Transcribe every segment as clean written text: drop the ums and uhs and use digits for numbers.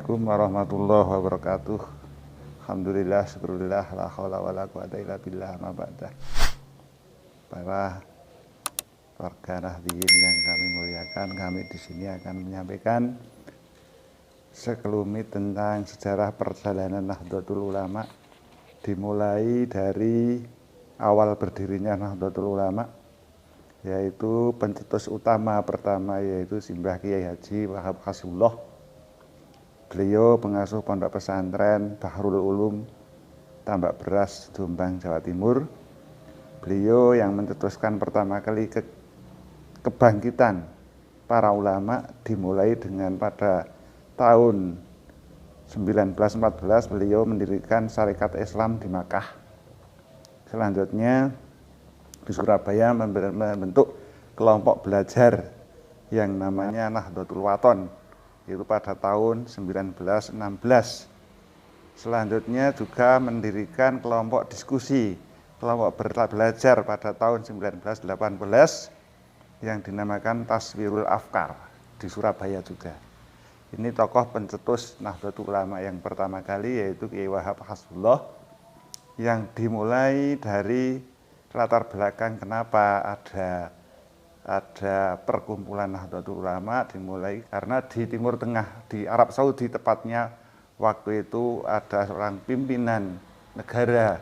Assalamualaikum warahmatullahi wabarakatuh. Alhamdulillah, syukurillah, la haula wala quwata illa billah, ma ba'da. Para warga Nahdliyin yang kami muliakan, kami di sini akan menyampaikan sekelumit tentang sejarah perjalanan Nahdlatul Ulama, dimulai dari awal berdirinya Nahdlatul Ulama, yaitu pencetus utama pertama yaitu Simbah Kiai Haji Wahab Hasbullah. Beliau pengasuh pondok pesantren Bahrul Ulum, Tambak Beras, Jombang, Jawa Timur. Beliau yang mencetuskan pertama kali kebangkitan para ulama, dimulai dengan pada tahun 1914 beliau mendirikan Syarikat Islam di Makkah. Selanjutnya di Surabaya membentuk kelompok belajar yang namanya Nahdlatul Wathon, itu pada tahun 1916. Selanjutnya juga mendirikan kelompok diskusi, kelompok belajar pada tahun 1918 yang dinamakan Taswirul Afkar di Surabaya juga. Ini tokoh pencetus Nahdlatul Ulama yang pertama kali, yaitu Kiai Wahab Hasbullah, yang dimulai dari latar belakang kenapa ada perkumpulan Nahdlatul Ulama, dimulai karena di Timur Tengah, di Arab Saudi tepatnya, waktu itu ada seorang pimpinan negara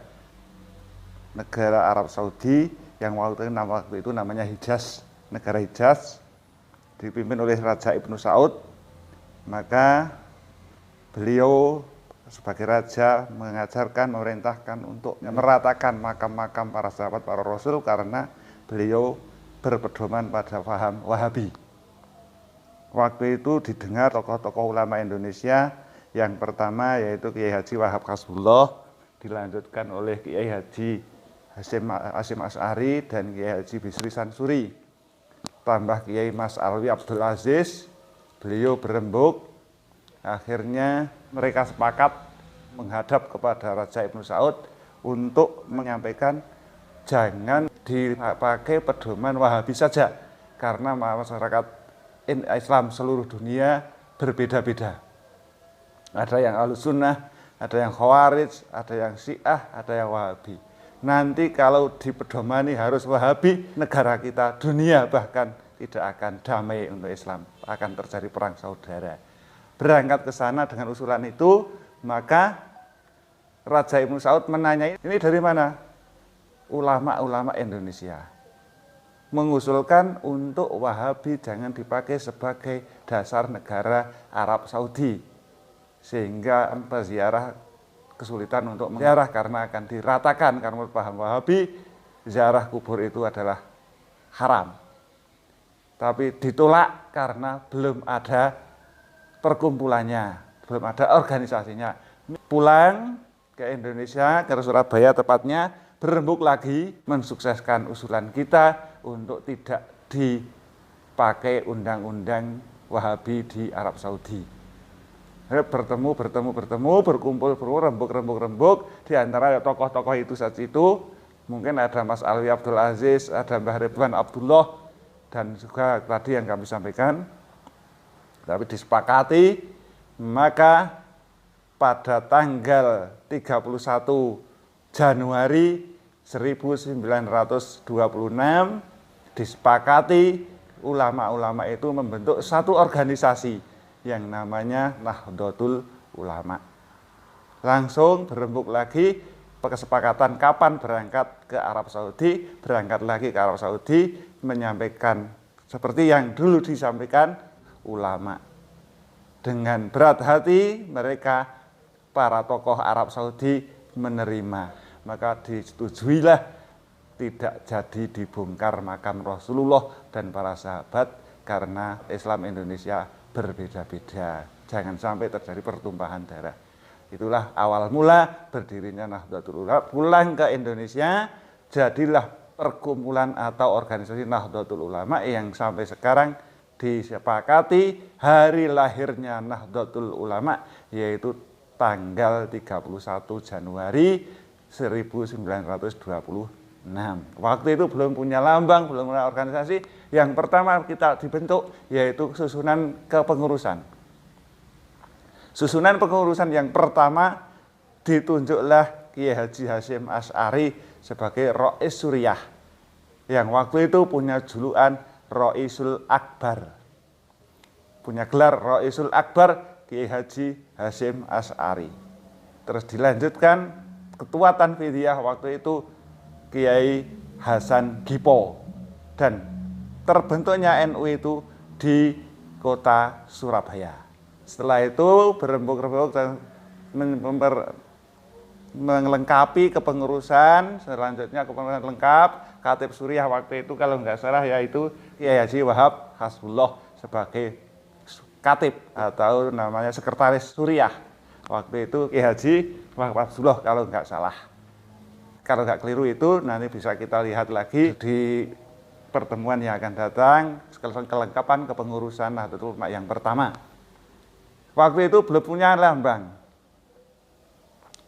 Arab Saudi yang waktu itu namanya Hijaz, negara Hijaz, dipimpin oleh Raja Ibnu Saud. Maka beliau sebagai raja mengajarkan, memerintahkan untuk meratakan makam-makam para sahabat, para rasul, karena beliau berpedoman pada paham Wahabi. Waktu itu didengar tokoh-tokoh ulama Indonesia, yang pertama yaitu Kiai Haji Wahab Hasbullah, dilanjutkan oleh Kiai Haji Hasyim Asy'ari dan Kiai Haji Bisri Sansuri, tambah Kiai Mas Alwi Abdul Aziz. Beliau berembuk, akhirnya mereka sepakat menghadap kepada Raja Ibnu Saud untuk menyampaikan jangan dipakai pedoman Wahabi saja, karena masyarakat Islam seluruh dunia berbeda-beda. Ada yang Ahlus Sunnah, ada yang Khawarij, ada yang Syiah, ada yang Wahabi. Nanti kalau dipedomani harus Wahabi, negara kita, dunia bahkan tidak akan damai untuk Islam, akan terjadi perang saudara. Berangkat ke sana dengan usulan itu, maka Raja Ibnu Saud menanyai, ini dari mana? Ulama-ulama Indonesia mengusulkan untuk Wahabi jangan dipakai sebagai dasar negara Arab Saudi, sehingga peziarah kesulitan untuk menziarah karena akan diratakan, karena paham Wahabi ziarah kubur itu adalah haram. Tapi ditolak karena belum ada perkumpulannya, belum ada organisasinya. Pulang ke Indonesia, ke Surabaya tepatnya, berembuk lagi mensukseskan usulan kita untuk tidak dipakai undang-undang Wahabi di Arab Saudi. Berkumpul, rembuk. Di antara tokoh-tokoh itu saat itu mungkin ada Mas Alwi Abdul Aziz, ada Mbah Ridwan Abdullah, dan juga tadi yang kami sampaikan. Tapi disepakati, maka pada tanggal 31 Januari 1926 disepakati ulama-ulama itu membentuk satu organisasi yang namanya Nahdlatul Ulama. Langsung berembuk lagi kesepakatan kapan berangkat ke Arab Saudi, berangkat lagi ke Arab Saudi, menyampaikan seperti yang dulu disampaikan ulama. Dengan berat hati mereka, para tokoh Arab Saudi menerima. Maka disetujuilah tidak jadi dibongkar makam Rasulullah dan para sahabat, karena Islam Indonesia berbeda-beda. Jangan sampai terjadi pertumpahan darah. Itulah awal mula berdirinya Nahdlatul Ulama. Pulang ke Indonesia, jadilah perkumpulan atau organisasi Nahdlatul Ulama yang sampai sekarang disepakati hari lahirnya Nahdlatul Ulama, yaitu tanggal 31 Januari 1926. Waktu itu belum punya lambang, belum punya organisasi. Yang pertama kita dibentuk yaitu susunan kepengurusan. Susunan pengurusan yang pertama ditunjuklah Kiai Haji Hasyim Asy'ari sebagai Rais Suriah yang waktu itu punya julukan Raisul Akbar. Punya gelar Raisul Akbar Kiai Haji Hasyim Asy'ari. Terus dilanjutkan Ketua Tanfidiyah waktu itu Kiai Hasan Gipo, dan terbentuknya NU itu di kota Surabaya. Setelah itu berembuk-rembuk dan melengkapi kepengurusan, selanjutnya kepengurusan lengkap Khatib Suriah waktu itu kalau nggak salah yaitu Kiai Haji Wahab Hasbullah sebagai Khatib atau namanya Sekretaris Suriah. Waktu itu Kiai Haji Wahab Hasbullah kalau nggak salah. Kalau nggak keliru itu nanti bisa kita lihat lagi di pertemuan yang akan datang, kelengkapan kepengurusan Nahdlatul Ulama yang pertama. Waktu itu belum punya lambang,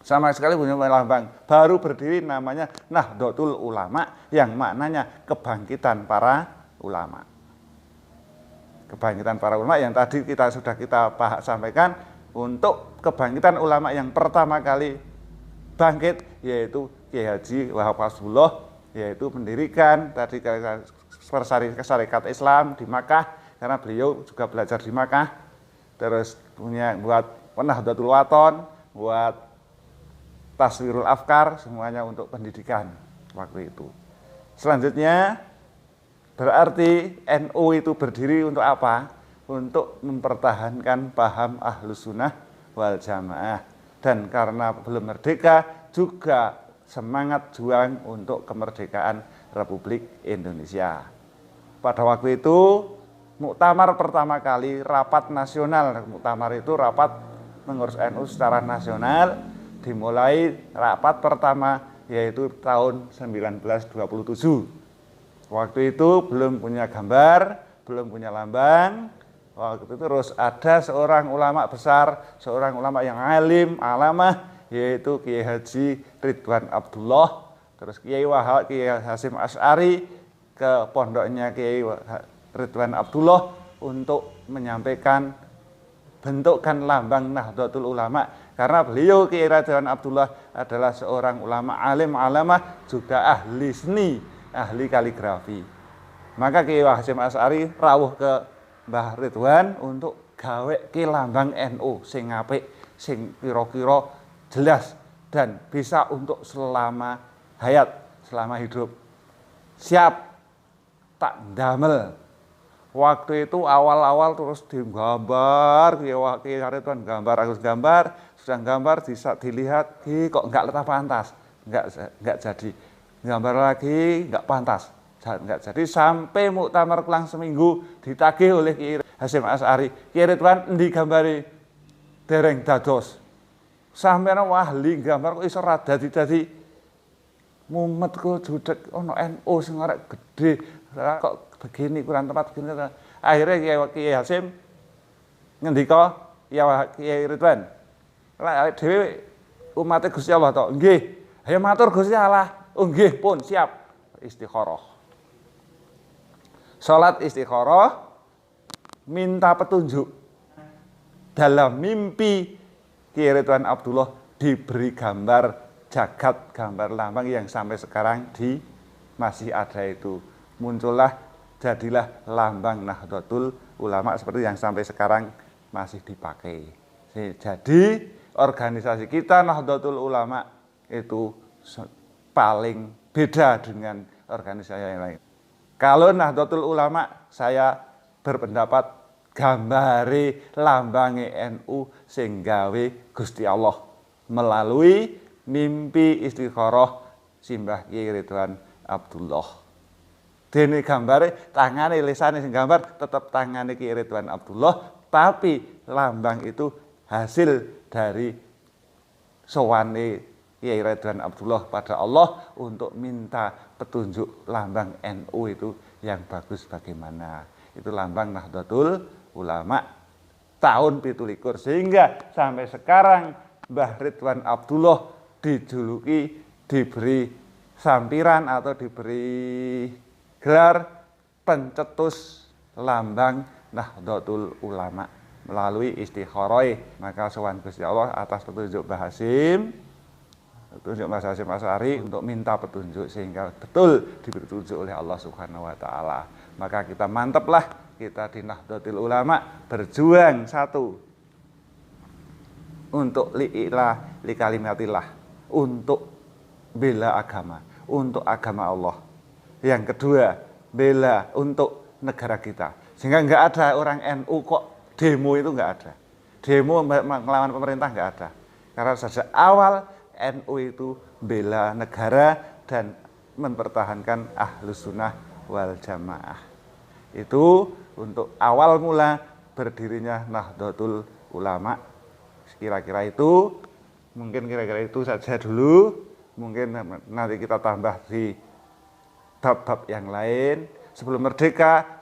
sama sekali punya lambang, baru berdiri namanya Nahdlatul Ulama yang maknanya kebangkitan para ulama. Kebangkitan para ulama yang tadi kita sampaikan, untuk kebangkitan ulama yang pertama kali bangkit yaitu Kiai Haji Wahab Hasbullah, yaitu mendirikan tadi Syarikat Islam di Makkah karena beliau juga belajar di Makkah, terus punya buat Nahdlatul Wathon, buat Taswirul Afkar, semuanya untuk pendidikan waktu itu. Selanjutnya berarti NU itu berdiri untuk apa? Untuk mempertahankan paham Ahlus Sunnah wal Jamaah, dan karena belum merdeka juga semangat juang untuk kemerdekaan Republik Indonesia. Pada waktu itu muktamar pertama kali, rapat nasional, muktamar itu rapat mengurus NU secara nasional, dimulai rapat pertama yaitu tahun 1927. Waktu itu belum punya gambar, belum punya lambang. Waktu itu terus ada seorang ulama besar, seorang ulama yang alim, alamah, yaitu Kiai Haji Ridwan Abdullah. Terus Kiai Hasyim Asy'ari ke pondoknya Kiai Ridwan Abdullah untuk menyampaikan bentukkan lambang Nahdlatul Ulama, karena beliau Kiai Ridwan Abdullah adalah seorang ulama alim alamah, juga ahli seni, ahli kaligrafi. Maka Kiai Hasyim Asy'ari rawuh ke Mbah Ridwan untuk gawe ki lambang NU sing apik, sing kira-kira jelas dan bisa untuk selama hayat, selama hidup. Siap tak damel. Waktu itu awal-awal terus digambar, Kiai Ridwan gambar, Agus gambar, sudah gambar bisa dilihat, kok enggak letak pantas, enggak jadi. Gambar lagi enggak pantas, enggak jadi, sampai muktamar kelang seminggu ditagih oleh Kiai Hasyim Asy'ari, Kiai Ridwan endi gambare dereng dados. Sampeyan ahli gambar kok iso ra dadi mumet kok judek ono NU sing arek gede, kok begini kurang tepat begini. Akhirnya Kiai Hasyim ngendika, ya Kiai Ridwan, lah dhewe umat Gusti Allah to. Nggih. Ayo matur Gusti Allah. Oh nggih pun siap. Istikharah. Salat istikharah, minta petunjuk. Dalam mimpi Kiai Ridwan Abdullah diberi gambar jagat, gambar lambang yang sampai sekarang masih ada itu. Muncullah, jadilah lambang Nahdlatul Ulama seperti yang sampai sekarang masih dipakai. Jadi organisasi kita Nahdlatul Ulama itu paling beda dengan organisasi yang lain. Kalau Nahdlatul Ulama, saya berpendapat gambare lambange NU sing gawe Gusti Allah melalui mimpi istikharah Simbah Kiai Ridwan Abdullah. Dene gambare tangane lisane sing gambar tetap tangane Kiai Ridwan Abdullah, tapi lambang itu hasil dari sowane Kiai Ridwan Abdullah pada Allah untuk minta petunjuk lambang NU itu yang bagus bagaimana. Itu lambang Nahdlatul Ulama tahun 17, sehingga sampai sekarang Mbah Ridwan Abdullah dijuluki, diberi sampiran atau diberi gelar pencetus lambang Nahdlatul Ulama. melalui istikharah. Maka sowan Gusti Allah atas petunjuk Mbah Hasyim, petunjuk Mas Hasyim Asy'ari untuk minta petunjuk sehingga betul diberi petunjuk oleh Allah Subhanahu wa taala. Maka kita mantaplah, kita di Nahdlatul Ulama berjuang satu untuk li'ilah li kalimatillah, untuk bela agama, untuk agama Allah. Yang kedua, bela untuk negara kita. Sehingga nggak ada orang NU kok demo, itu nggak ada. Demo melawan pemerintah nggak ada. Karena sejak awal NU itu bela negara dan mempertahankan Ahlus Sunnah wal Jamaah. Itu untuk awal mula berdirinya Nahdlatul Ulama. Kira-kira itu, mungkin kira-kira itu saja dulu. Mungkin nanti kita tambah di bab-bab yang lain. Sebelum merdeka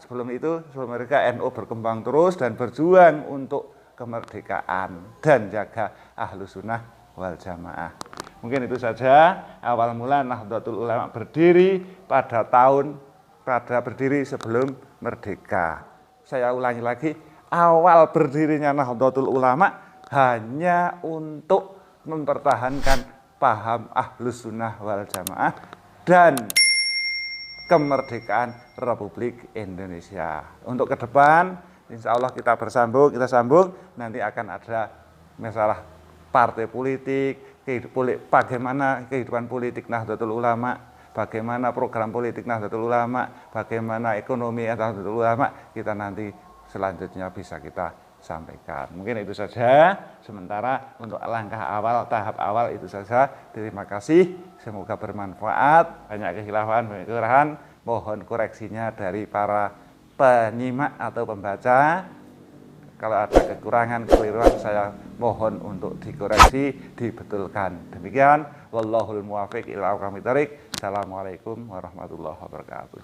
NU berkembang terus dan berjuang untuk kemerdekaan dan jaga Ahlus Sunnah wal Jamaah. Mungkin itu saja awal mula Nahdlatul Ulama berdiri berdiri sebelum merdeka. Saya ulangi lagi, awal berdirinya Nahdlatul Ulama hanya untuk mempertahankan paham Ahlus Sunnah wal Jamaah dan kemerdekaan Republik Indonesia. Untuk ke depan, insya Allah kita sambung, nanti akan ada masalah partai politik, bagaimana kehidupan politik Nahdlatul Ulama, bagaimana program politik Nahdlatul Ulama, bagaimana ekonomi Nahdlatul Ulama, kita nanti selanjutnya bisa kita sampaikan. Mungkin itu saja sementara untuk tahap awal itu saja. Terima kasih, semoga bermanfaat. Banyak kekhilafan, banyak kekeliruan, mohon koreksinya dari para penyimak atau pembaca. Kalau ada kekurangan, kekeliruan, saya mohon untuk dikoreksi, dibetulkan. Demikian, wallahul muwaffiq ila aqwamit thoriq. Assalamualaikum warahmatullahi wabarakatuh.